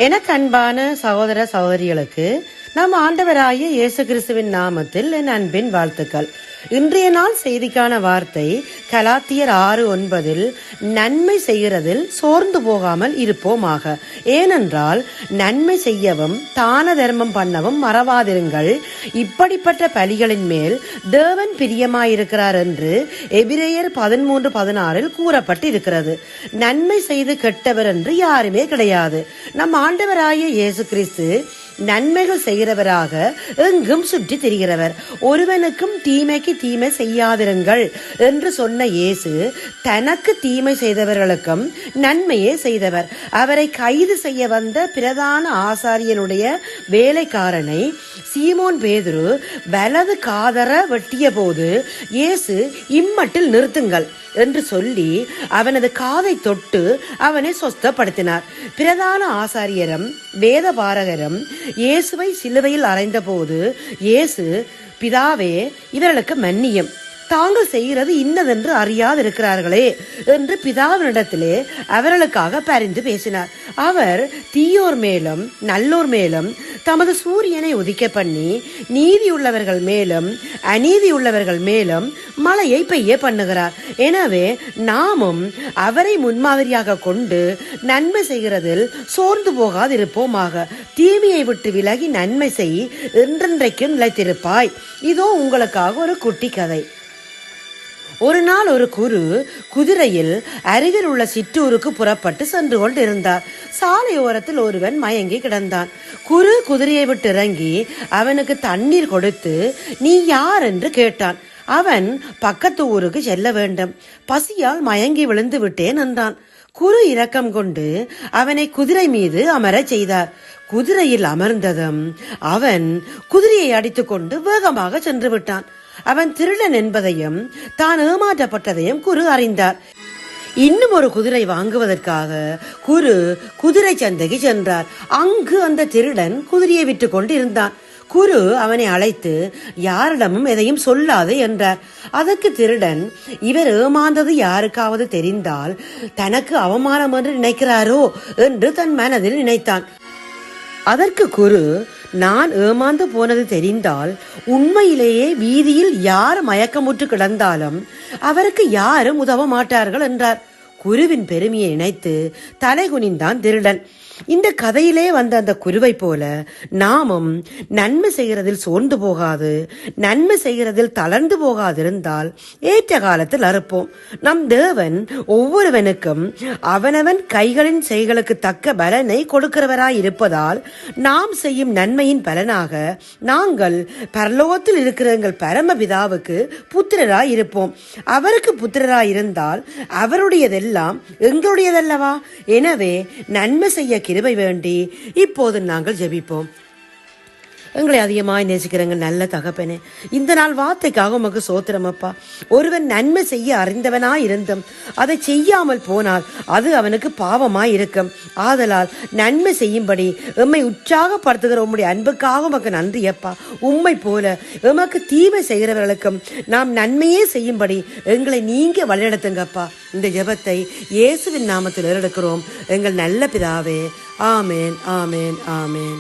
எனக்கு அன்பான சகோதர சகோதரிகளுக்கு நம் ஆண்டவராகிய இயேசு கிறிஸ்துவின் நாமத்தில் என் அன்பின் வாழ்த்துக்கள். இன்றைய நாள் செய்திக்கான வார்த்தை கலாத்தியர் 6:9 நன்மை செய்கிறதில் சோர்ந்து போகாமல் இருப்போமாக. ஏனென்றால் நன்மை செய்யவும் தான தர்மம் பண்ணவும் மறவாதிருங்கள், இப்படிப்பட்ட பலிகளின் மேல் தேவன் பிரியமாயிருக்கிறார் என்று எபிரேயர் 13:16 கூறப்பட்டு இருக்கிறது. நன்மை செய்து கெட்டவர் என்று யாருமே கிடையாது. நம் ஆண்டவராகிய இயேசு கிறிஸ்து நன்மைகள் செய்கிறவராக எங்கும் சுற்றி திரிகிறவர். ஒருவனுக்கும் தீமைக்கு தீமை செய்யாதிருங்கள் என்று சொன்ன இயேசு தனக்கு தீமை செய்தவர்களுக்கும் நன்மையே செய்தவர். அவரை கைது செய்ய வந்த பிரதான ஆசாரியனுடைய வேலைக்காரனை சீமோன் பேதுரு வலது காதர வெட்டிய போது இயேசு இம்மட்டில் நிறுத்துங்கள் என்று சொல்லி அவனது காதை தொட்டு அவனை சொஸ்தப்படுத்தினார். பிரதான ஆசாரியரும் வேத பாரகரும் இயேசுவை சிலுவையில் அறைந்த போது இயேசு, பிதாவே இவர்களுக்கு மன்னியும், தாங்கள் செய்கிறது இன்னதென்று அறியாதிருக்கிறார்களே என்று பிதாவினிடத்திலே அவர்களுக்காக பரிந்து பேசினார். அவர் தீயோர் மேலும் நல்லோர் மேலும் தமது சூரியனை உதிக்க பண்ணி நீதியுள்ளவர்கள் மேலும் அநீதியுள்ளவர்கள் மேலும் மழையை பெய்ய பண்ணுகிறார். எனவே நாமும் அவரை முன்மாதிரியாக கொண்டு நன்மை செய்கிறதில் சோர்ந்து போகாதிருப்போமாக. தீமையை விட்டு விலகி நன்மை செய், என்றென்றைக்கும் நிலைத்திருப்பாய். இதோ உங்களுக்காக ஒரு குட்டி கதை. ஒரு நாள் ஒரு குரு குதிரையில் அருகில் உள்ள சிற்றூருக்கு புறப்பட்டு சென்று கொண்டிருந்தார். சாலையோரத்தில் ஒருவன் மயங்கி கிடந்தான். குரு குதிரையை விட்டு இறங்கி அவனுக்கு தண்ணீர் கொடுத்து, நீ யார் என்று கேட்டான். அவன் பக்கத்து ஊருக்கு செல்ல வேண்டும், பசியால் மயங்கி விழுந்து விட்டேன் என்றான். குரு இரக்கம் கொண்டு அவனை குதிரை மீது அமரச் செய்தார். குதிரையில் அமர்ந்ததும் அவன் குதிரையை அடித்துக்கொண்டு வேகமாக சென்று விட்டான். அவன் திருடன் என்பதையும் தான் ஏமாற்றப்பட்டதையும் குரு அறிந்தார். இன்னும் ஒரு குதிரை வாங்குவதற்காக குரு குதிரை சந்தைக்கு சென்றார். அங்கு அந்த திருடன் குதிரையை விட்டு கொண்டு இருந்தான். குரு அவனை அழைத்து, யாரிடமும் எதையும் சொல்லாது என்றார். அதற்கு திருடன், இவர் ஏமாந்தது யாருக்காவது தெரிந்தால் தனக்கு அவமானம் என்று நினைக்கிறாரோ என்று தன் மனதில் நினைத்தான். அதற்கு குரு, நான் ஏமாந்து போனது தெரிந்தால் உண்மையிலேயே வீதியில் யார் மயக்கமுற்று கிடந்தாலும் அவருக்கு யாரும் உதவ மாட்டார்கள் என்றார். குருவின் பெருமையை நினைத்து தலை குனிந்தான் திருடன். இந்த கதையிலே வந்த அந்த குருவை போல நாமும் நன்மை செய்கிறதில் சோர்ந்து போகாது, நன்மை செய்கிறதில் தளர்ந்து போகாதிருந்தால் ஏற்ற காலத்தில் அறுப்போம். நம் தேவன் ஒவ்வொருவனுக்கும் அவனவன் கைகளின் செய்களுக்கு தக்க பலனை கொடுக்கிறவராய் இருப்பதால் நாம் செய்யும் நன்மையின் பலனாக நாங்கள் பரலோகத்தில் இருக்கிற எங்கள் பரமபிதாவுக்கு புத்திரராய் இருப்போம். அவருக்கு புத்திரராய் இருந்தால் அவருடையதெல்லாம் எங்களுடையதல்லவா? எனவே நன்மை செய்ய கிருபை வேண்டி இப்போது நாங்கள் ஜெபிப்போம். எங்களை அதிகமாய் நேசிக்கிறங்க நல்ல தகப்பனே, இந்த நாள் வார்த்தைக்காக உமக்கு சோத்திரமப்பா. ஒருவன் நன்மை செய்ய அறிந்தவனாய் இருந்தும் அதை செய்யாமல் போனால் அது அவனுக்கு பாவமாய் இருக்கும். ஆதலால் நன்மை செய்யும்படி எம்மை உற்சாகப்படுத்துகிற உம்முடைய அன்புக்காக உமக்கு நன்றி அப்பா. உம்மை போல எமக்கு தீமை செய்கிறவர்களுக்கும் நாம் நன்மையே செய்யும்படி எங்களை நீங்க வழிநடத்துங்கப்பா. இந்த ஜெபத்தை இயேசுவின் நாமத்தில் ஏறெடுக்கிறோம் எங்கள் நல்ல பிதாவே. ஆமேன், ஆமேன், ஆமேன்.